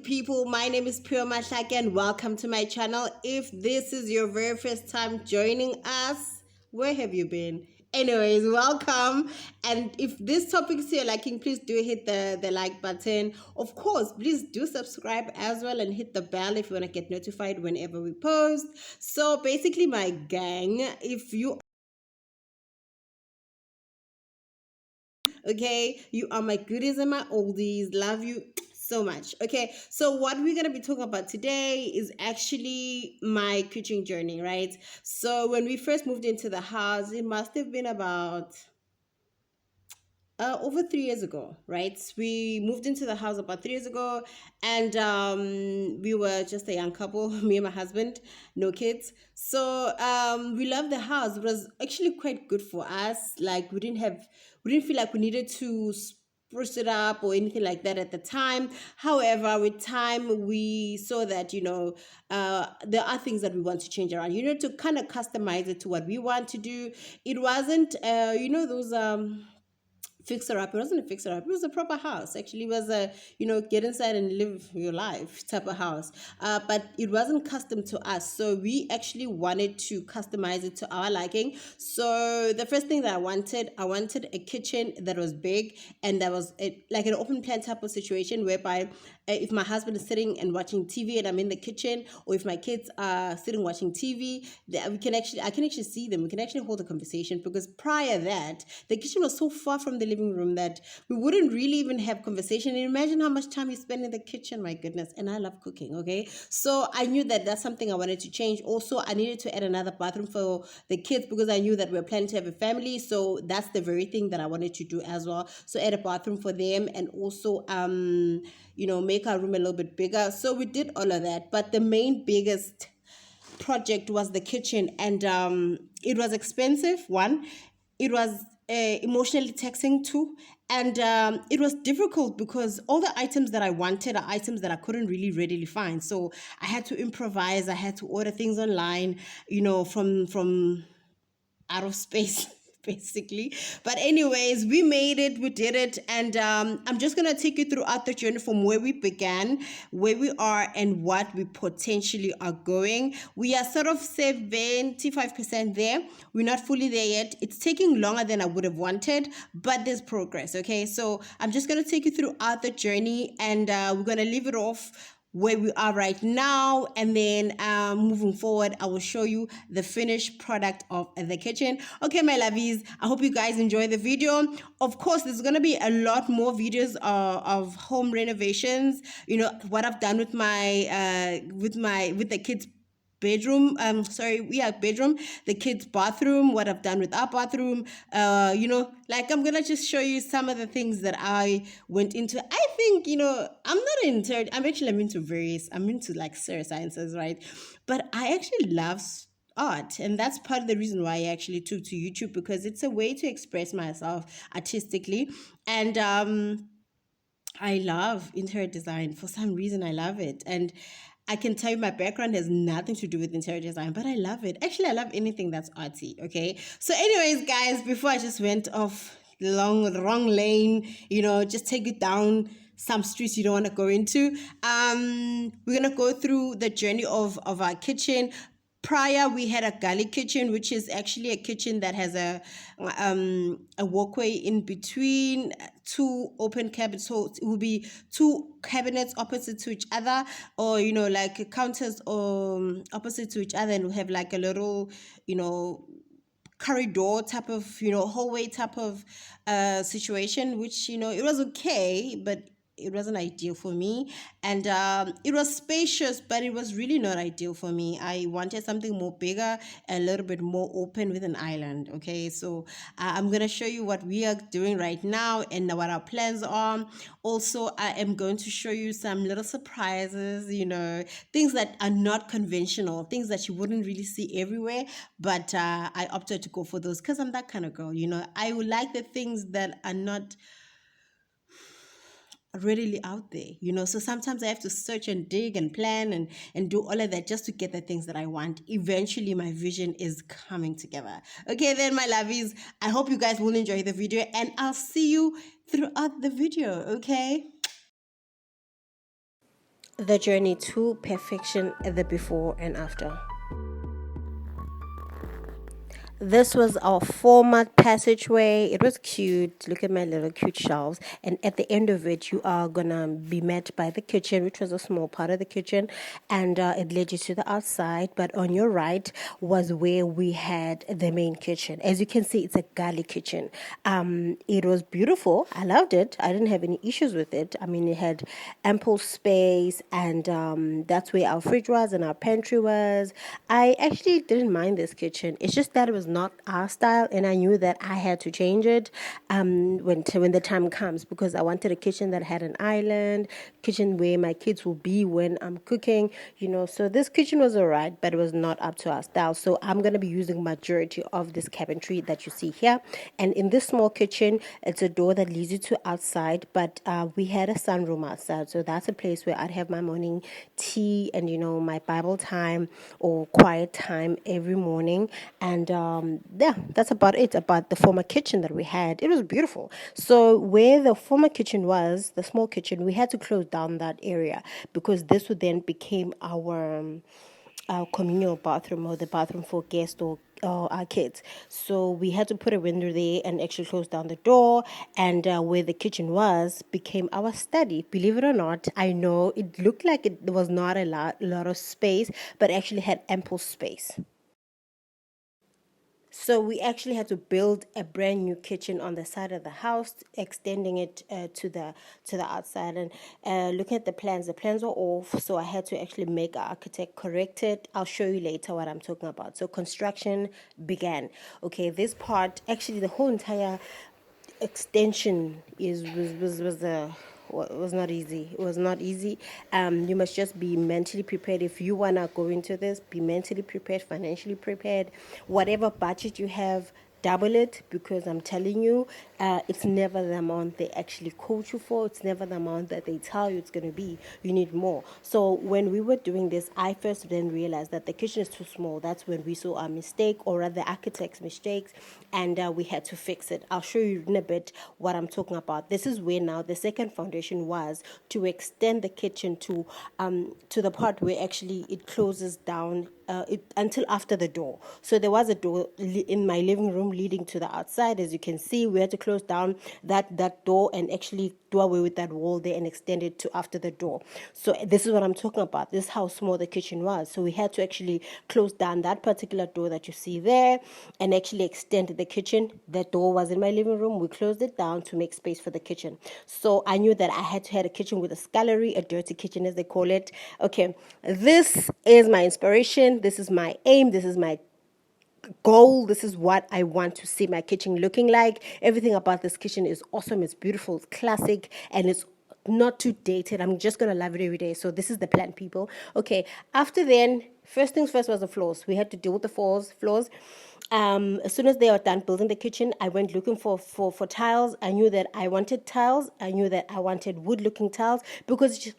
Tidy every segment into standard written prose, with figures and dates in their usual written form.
good people? My name is Pure Mahlake and welcome to my channel. If this is your very first time joining us, where have you been? Anyways, welcome. And if this topic is your liking, please do hit the like button. Of course, please do subscribe as well and hit the bell if you want to get notified whenever we post. So basically, my gang, if you okay, you are my goodies and my oldies. Love you so much. Okay, so what we're gonna be talking about today is actually my kitchen journey, right? So when we first moved into the house, it must have been about over 3 years ago, right? We moved into the house about 3 years ago, and we were just a young couple, me and my husband, no kids. So we loved the house. It was actually quite good for us. Like we didn't feel like we needed to spruce it up or anything like that at the time. However, with time, we saw that there are things that we want to change around. You know, to kind of customize it to what we want to do. It wasn't, those fixer up. It wasn't a fixer up. It was a proper house. Actually, it was a get inside and live your life type of house. But it wasn't custom to us, so we actually wanted to customize it to our liking. So the first thing that I wanted a kitchen that was big and that was like an open plan type of situation whereby if my husband is sitting and watching TV and I'm in the kitchen, or if my kids are sitting watching TV, I can actually see them. We can actually hold a conversation, because prior that the kitchen was so far from the living room that we wouldn't really even have conversation. And imagine how much time you spend in the kitchen, my goodness. And I love cooking, okay? So I knew that that's something I wanted to change. Also, I needed to add another bathroom for the kids, because I knew that we were planning to have a family. So that's the very thing that I wanted to do as well. So add a bathroom for them, and also make our room a little bit bigger. So we did all of that, but the main biggest project was the kitchen, and it was expensive. One, it was emotionally taxing too, and it was difficult because all the items that I wanted are items that I couldn't really readily find. So I had to improvise. I had to order things online, from out of space basically. But anyways, we made it, we did it, and I'm just gonna take you throughout the journey from where we began, where we are, and what we potentially are going. We are sort of 75% there. We're not fully there yet. It's taking longer than I would have wanted, but there's progress. Okay, so I'm just gonna take you throughout the journey, and we're gonna leave it off where we are right now, and then moving forward I will show you the finished product of the kitchen. Okay, my lovies, I hope you guys enjoy the video. Of course, there's gonna be a lot more videos of home renovations, what I've done with my with the kids bedroom, bedroom, the kids bathroom, what I've done with our bathroom. Like, I'm gonna just show you some of the things that I went into. I think, I'm not into, I'm into like serious sciences, right? But I actually love art, and that's part of the reason why I actually took to YouTube, because it's a way to express myself artistically. And I love interior design. For some reason, I love it. And I can tell you my background has nothing to do with interior design, but I love it. Actually, I love anything that's artsy, okay? So anyways, guys, before I just went off the wrong lane, just take it down some streets you don't want to go into. We're going to go through the journey of our kitchen. Prior, we had a galley kitchen, which is actually a kitchen that has a walkway in between two open cabinets. So it will be two cabinets opposite to each other, or like counters opposite to each other, and we have like a little corridor type of hallway type of situation, which it was okay, but it wasn't ideal for me. And it was spacious, but it was really not ideal for me. I wanted something more bigger, a little bit more open with an island. Okay, so I'm gonna show you what we are doing right now and what our plans are. Also, I am going to show you some little surprises, things that are not conventional, things that you wouldn't really see everywhere, but I opted to go for those because I'm that kind of girl. I would like the things that are not readily out there, so sometimes I have to search and dig and plan and do all of that just to get the things that I want. Eventually my vision is coming together. Okay, then, my lovies, I hope you guys will enjoy the video, and I'll see you throughout the video. Okay, The journey to perfection, the before and after. This was our former passageway. It was cute. Look at my little cute shelves. And at the end of it, you are gonna be met by the kitchen, which was a small part of the kitchen, and it led you to the outside. But on your right was where we had the main kitchen. As you can see, it's a galley kitchen. It was beautiful. I loved it. I didn't have any issues with it. I mean, it had ample space, and that's where our fridge was and our pantry was. I actually didn't mind this kitchen. It's just that it was not our style, and I knew that I had to change it when the time comes, because I wanted a kitchen that had an island, kitchen where my kids will be when I'm cooking, So this kitchen was alright, but it was not up to our style. So I'm gonna be using majority of this cabinetry that you see here. And in this small kitchen, it's a door that leads you to outside, but we had a sunroom outside, so that's a place where I'd have my morning tea and my Bible time or quiet time every morning. And yeah, that's about it about the former kitchen that we had. It was beautiful. So where the former kitchen was, the small kitchen, we had to close down that area because this would then became our communal bathroom, or the bathroom for guests or our kids. So we had to put a window there and actually close down the door. And where the kitchen was became our study. Believe it or not, I know it looked like it was not a lot of space, but actually had ample space. So we actually had to build a brand new kitchen on the side of the house, extending it to the outside. And looking at the plans were off, so I had to actually make our architect correct it. I'll show you later what I'm talking about. So construction began. Okay, this part, actually the whole entire extension was not easy. It was not easy. You must just be mentally prepared. If you want to go into this, be mentally prepared, financially prepared. Whatever budget you have, double it, because I'm telling you, it's never the amount they actually quote you for. It's never the amount that they tell you it's going to be. You need more. So when we were doing this, I first then realized that the kitchen is too small. That's when we saw our mistake, or rather architect's mistakes, and we had to fix it. I'll show you in a bit what I'm talking about. This is where now the second foundation was to extend the kitchen to the part where actually it closes down until after the door. So there was a door in my living room leading to the outside. As you can see, we had to close down that door and actually do away with that wall there and extend it to after the door. So this is what I'm talking about. This is how small the kitchen was. So we had to actually close down that particular door that you see there and actually extend the kitchen. That door was in my living room. We closed it down to make space for the kitchen. So I knew that I had to have a kitchen with a scullery, a dirty kitchen as they call it. Okay, this is my inspiration. This is my aim. This is my goal. This is what I want to see my kitchen looking like. Everything about this kitchen is awesome. It's beautiful. It's classic, and it's not too dated. I'm just gonna love it every day. So this is the plan, people. Okay, after then, first things first was the floors. We had to deal with the floors. As soon as they were done building the kitchen, I went looking for tiles. I knew that I wanted tiles. I knew that I wanted wood looking tiles, because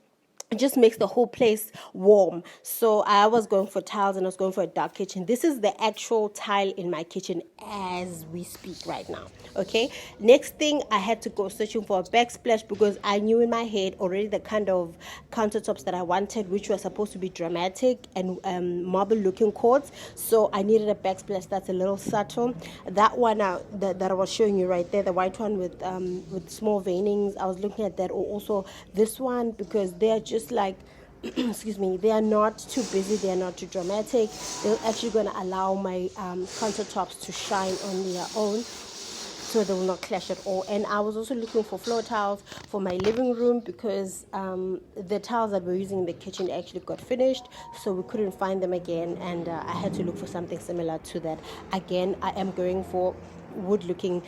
it just makes the whole place warm. So I was going for tiles, and I was going for a dark kitchen. This is the actual tile in my kitchen as we speak right now. Okay, next thing, I had to go searching for a backsplash, because I knew in my head already the kind of countertops that I wanted, which were supposed to be dramatic and marble looking quartz. So I needed a backsplash that's a little subtle. That one that I was showing you right there, the white one with small veinings, I was looking at that. Or also this one, because they're just like excuse me, they are not too busy, they are not too dramatic. They're actually going to allow my countertops to shine on their own, so they will not clash at all. And I was also looking for floor tiles for my living room, because the tiles that we're using in the kitchen actually got finished, so we couldn't find them again, and I had to look for something similar to that. Again, I am going for wood looking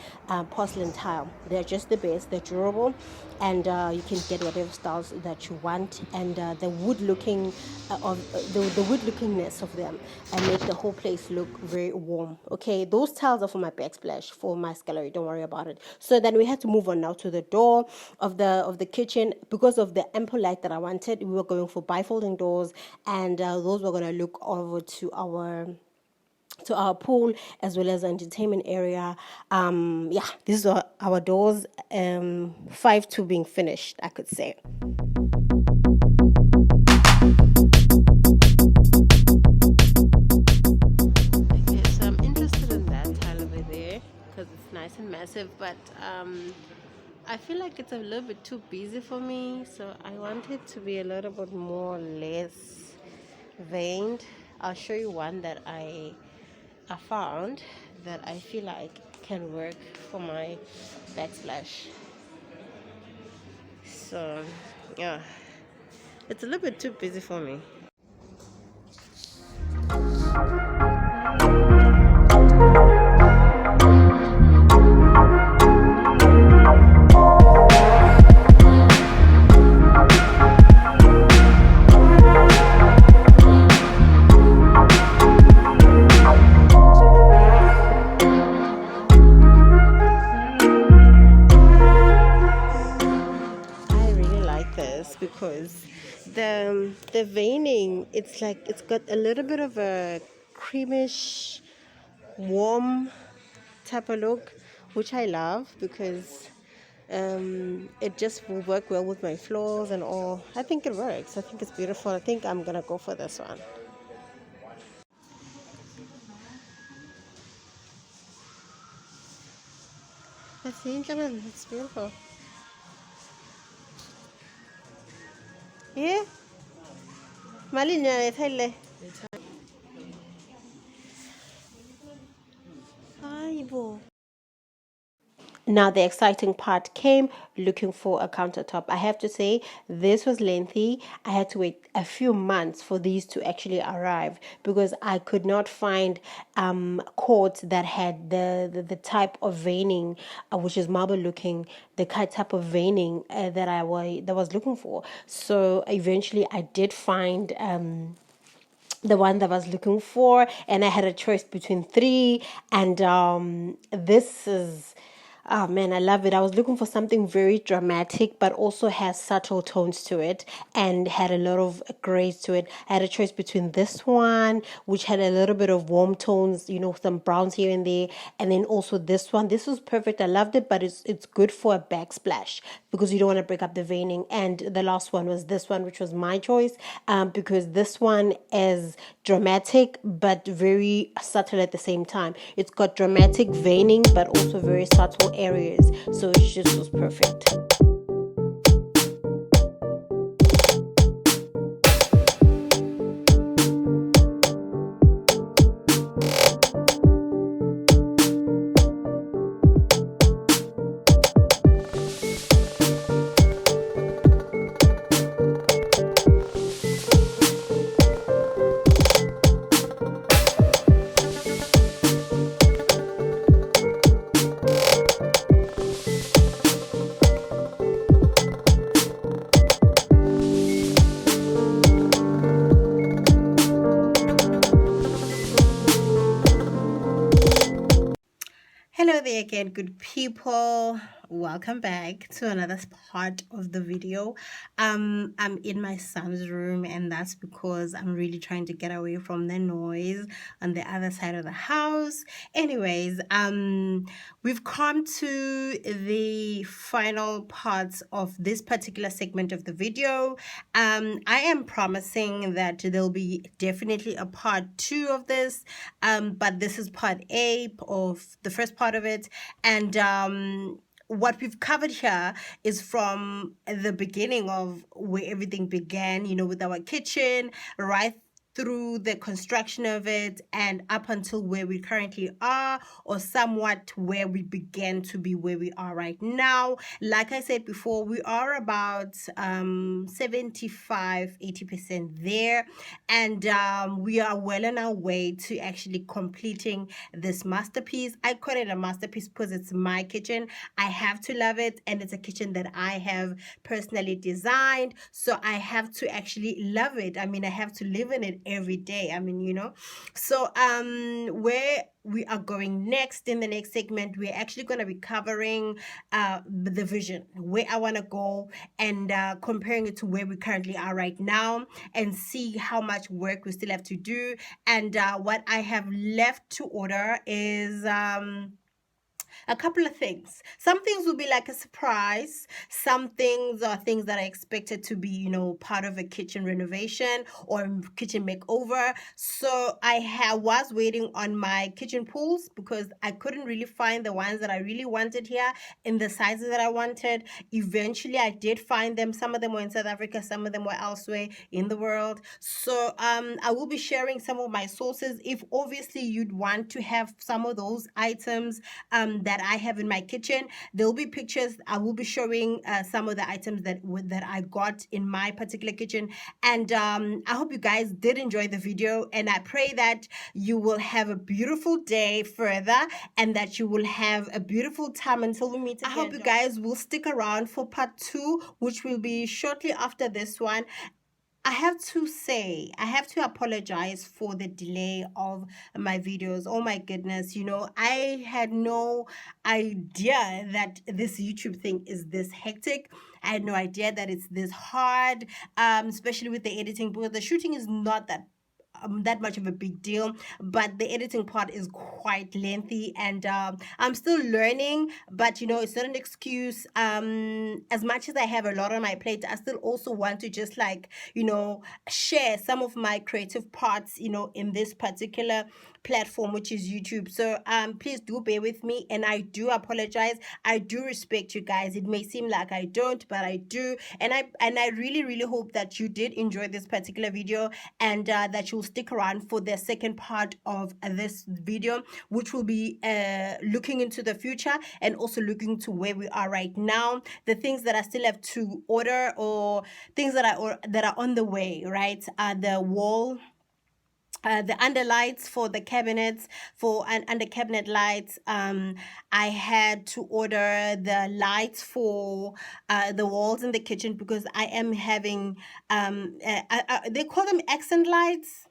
porcelain tile. They're just the best. They're durable, and you can get whatever styles that you want. And the wood looking the wood lookingness of them and make the whole place look very warm. Okay, those tiles are for my backsplash, for my scullery. Don't worry about it. So then we had to move on now to the door of the kitchen. Because of the ample light that I wanted, we were going for bifolding doors, and those were going to look over to our pool as well as entertainment area. Yeah, these are our doors. 5 to being finished, I could say. expensive, but I feel like it's a little bit too busy for me, so I want it to be a little bit more less veined. I'll show you one that I found that I feel like can work for my backsplash. So yeah, it's a little bit too busy for me. Because the veining, it's like it's got a little bit of a creamish warm type of look, which I love because it just will work well with my floors and all. I think it works. I think it's beautiful. I think I'm gonna go for this one. That's it's beautiful. Yeah. Malinya ethele. Aibo. Now the exciting part came, looking for a countertop. I have to say this was lengthy. I had to wait a few months for these to actually arrive because I could not find cords that had the type of veining, which is marble looking, the type of veining that was looking for. So eventually I did find the one that I was looking for, and I had a choice between three. And this is, oh man, I love it. I was looking for something very dramatic, but also has subtle tones to it and had a lot of grace to it. I had a choice between this one, which had a little bit of warm tones, some browns here and there, and then also this one. This was perfect. I loved it, but it's good for a backsplash because you don't want to break up the veining. And the last one was this one, which was my choice, because this one is dramatic but very subtle at the same time. It's got dramatic veining but also very subtle areas, so it just was perfect. Hello there again, good people. Welcome back to another part of the video. I'm in my son's room, and that's because I'm really trying to get away from the noise on the other side of the house. Anyways, we've come to the final parts of this particular segment of the video. I am promising that there'll be definitely a part 2 of this, but this is part A of the first part of it. And what we've covered here is from the beginning of where everything began, with our kitchen, right through the construction of it and up until where we currently are, or somewhat where we began to be where we are right now. Like I said before, we are about 75-80% there, and we are well on our way to actually completing this masterpiece. I call it a masterpiece because it's my kitchen. I have to love it, and it's a kitchen that I have personally designed, so I have to actually love it. I mean, I have to live in it every day. I mean, so where we are going next in the next segment, we're actually going to be covering the vision, where I want to go, and comparing it to where we currently are right now, and see how much work we still have to do. And what I have left to order is a couple of things. Some things will be like a surprise. Some things are things that are expected to be, part of a kitchen renovation or kitchen makeover. So was waiting on my kitchen pools because I couldn't really find the ones that I really wanted here in the sizes that I wanted. Eventually, I did find them. Some of them were in South Africa, some of them were elsewhere in the world. So I will be sharing some of my sources. If obviously you'd want to have some of those items that I have in my kitchen, there will be pictures. I will be showing some of the items that I got in my particular kitchen. And I hope you guys did enjoy the video, and I pray that you will have a beautiful day further and that you will have a beautiful time until we meet again. I hope you guys will stick around for part 2, which will be shortly after this one. I have to apologize for the delay of my videos. Oh my goodness, I had no idea that this YouTube thing is this hectic. I had no idea that it's this hard, especially with the editing, because the shooting is not that much of a big deal, but the editing part is quite lengthy, and I'm still learning, but it's not an excuse. As much as I have a lot on my plate, I still also want to just share some of my creative parts in this particular platform, which is YouTube. So please do bear with me, and I do apologize. I do respect you guys. It may seem like I don't, but I do, and I really, really hope that you did enjoy this particular video, and that you'll stick around for the second part of this video, which will be looking into the future and also looking to where we are right now, the things that I still have to order, or things that are on the way, right? The wall, the underlights for the cabinets, for under cabinet lights. I had to order the lights for the walls in the kitchen, because I am having they call them accent lights.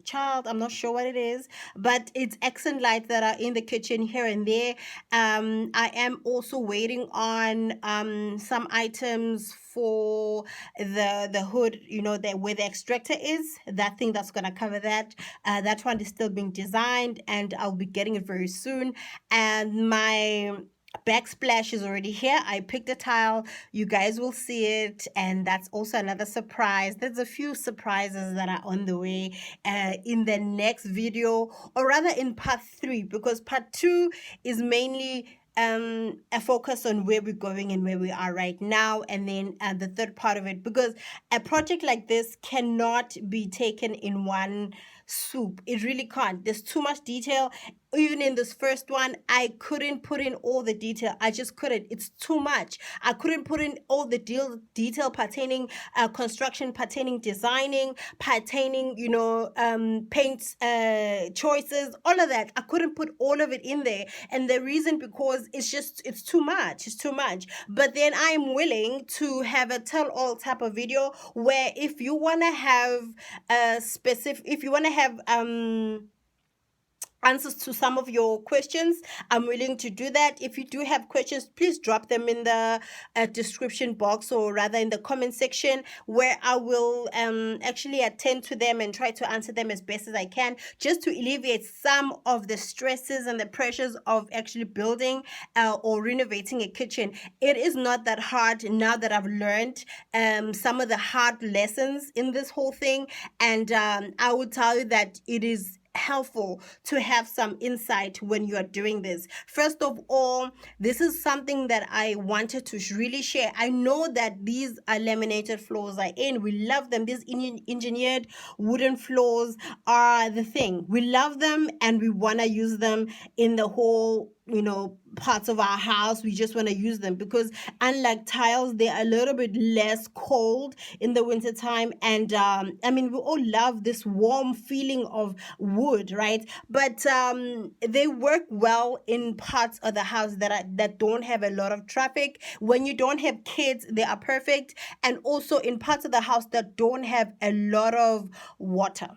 Child, I'm not sure what it is, but it's accent lights that are in the kitchen here and there. I am also waiting on some items for the hood, where the extractor is, that thing that's gonna cover that. That one is still being designed, and I'll be getting it very soon. And my Backsplash is already here. I picked a tile. You guys will see it, and that's also another surprise. There's a few surprises that are on the way in the next video, or rather in part 3, because part 2 is mainly a focus on where we're going and where we are right now, and then the third part of it, because a project like this cannot be taken in one swoop. It really can't. There's too much detail. Even in this first one, I couldn't put in all the detail. I just couldn't. It's too much. I couldn't put in all the detail pertaining construction, pertaining designing, pertaining paint choices, all of that. I couldn't put all of it in there, and the reason, because it's too much. It's too much. But then I'm willing to have a tell all type of video, where if you want to have if you want to have answers to some of your questions, I'm willing to do that. If you do have questions, please drop them in the description box, or rather in the comment section, where I will actually attend to them and try to answer them as best as I can, just to alleviate some of the stresses and the pressures of actually building or renovating a kitchen. It is not that hard now that I've learned some of the hard lessons in this whole thing, and I would tell you that it is helpful to have some insight when you are doing this. First of all, this is something that I wanted to really share. I know that these are laminated floors are in. We love them. These engineered wooden floors are the thing. We love them, and we want to use them in the whole parts of our house. We just want to use them, because unlike tiles, they're a little bit less cold in the winter time, and we all love this warm feeling of wood, right? But they work well in parts of the house that don't have a lot of traffic. When you don't have kids, they are perfect, and also in parts of the house that don't have a lot of water.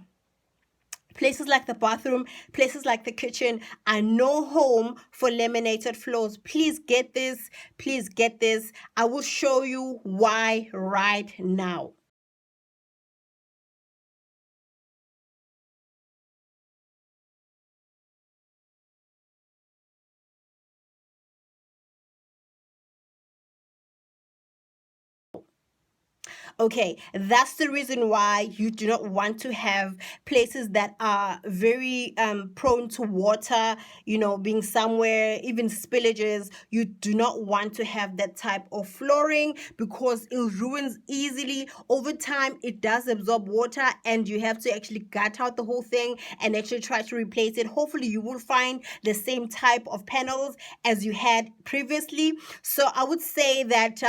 Places like the bathroom, places like the kitchen are no home for laminated floors. Please get this. Please get this. I will show you why right now. Okay, that's the reason why you do not want to have places that are very prone to water, being somewhere, even spillages. You do not want to have that type of flooring because it ruins easily. Over time, it does absorb water and you have to actually gut out the whole thing and actually try to replace it. Hopefully, you will find the same type of panels as you had previously. So I would say that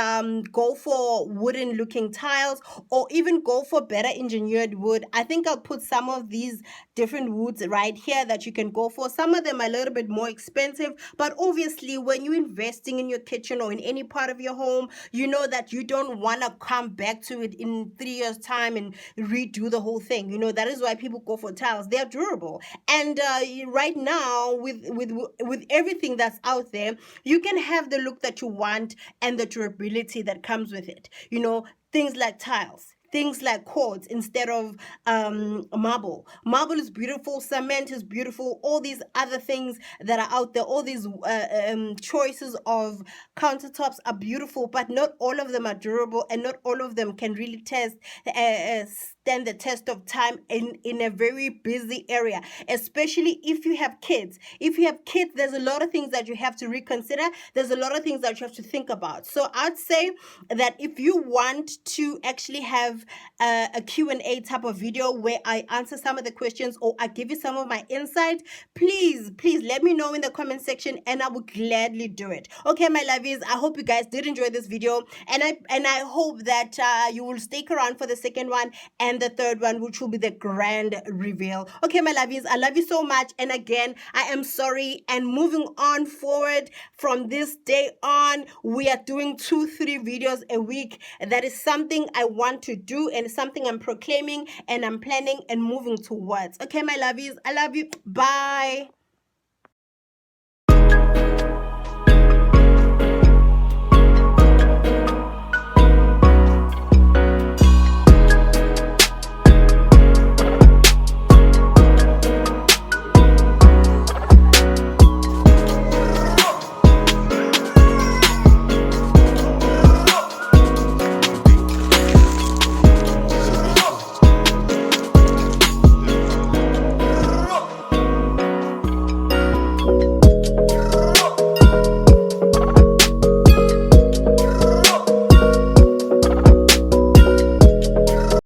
go for wooden looking tiles, or even go for better engineered wood. I think I'll put some of these different woods right here that you can go for. Some of them are a little bit more expensive, but obviously when you're investing in your kitchen or in any part of your home, you know that you don't want to come back to it in 3 years time and redo the whole thing. That is why people go for tiles. They're durable. And right now, with everything that's out there, you can have the look that you want and the durability that comes with it. Things like tiles, things like quartz instead of marble. Marble is beautiful, cement is beautiful, all these other things that are out there, all these choices of countertops are beautiful, but not all of them are durable, and not all of them can really stand the test of time in a very busy area, especially if you have kids. If you have kids, there's a lot of things that you have to reconsider. There's a lot of things that you have to think about. So I'd say that if you want to actually have a Q&A type of video where I answer some of the questions or I give you some of my insight, please let me know in the comment section and I will gladly do it. Okay, my lovies, I hope you guys did enjoy this video, and I hope that you will stick around for the second one and the third one, which will be the grand reveal. Okay, my lovies, I love you so much, and again, I am sorry. And moving on forward from this day on, we are doing 2-3 videos a week. That is something I want to do and something I'm proclaiming and I'm planning and moving towards. Okay, my lovies, I love you. Bye.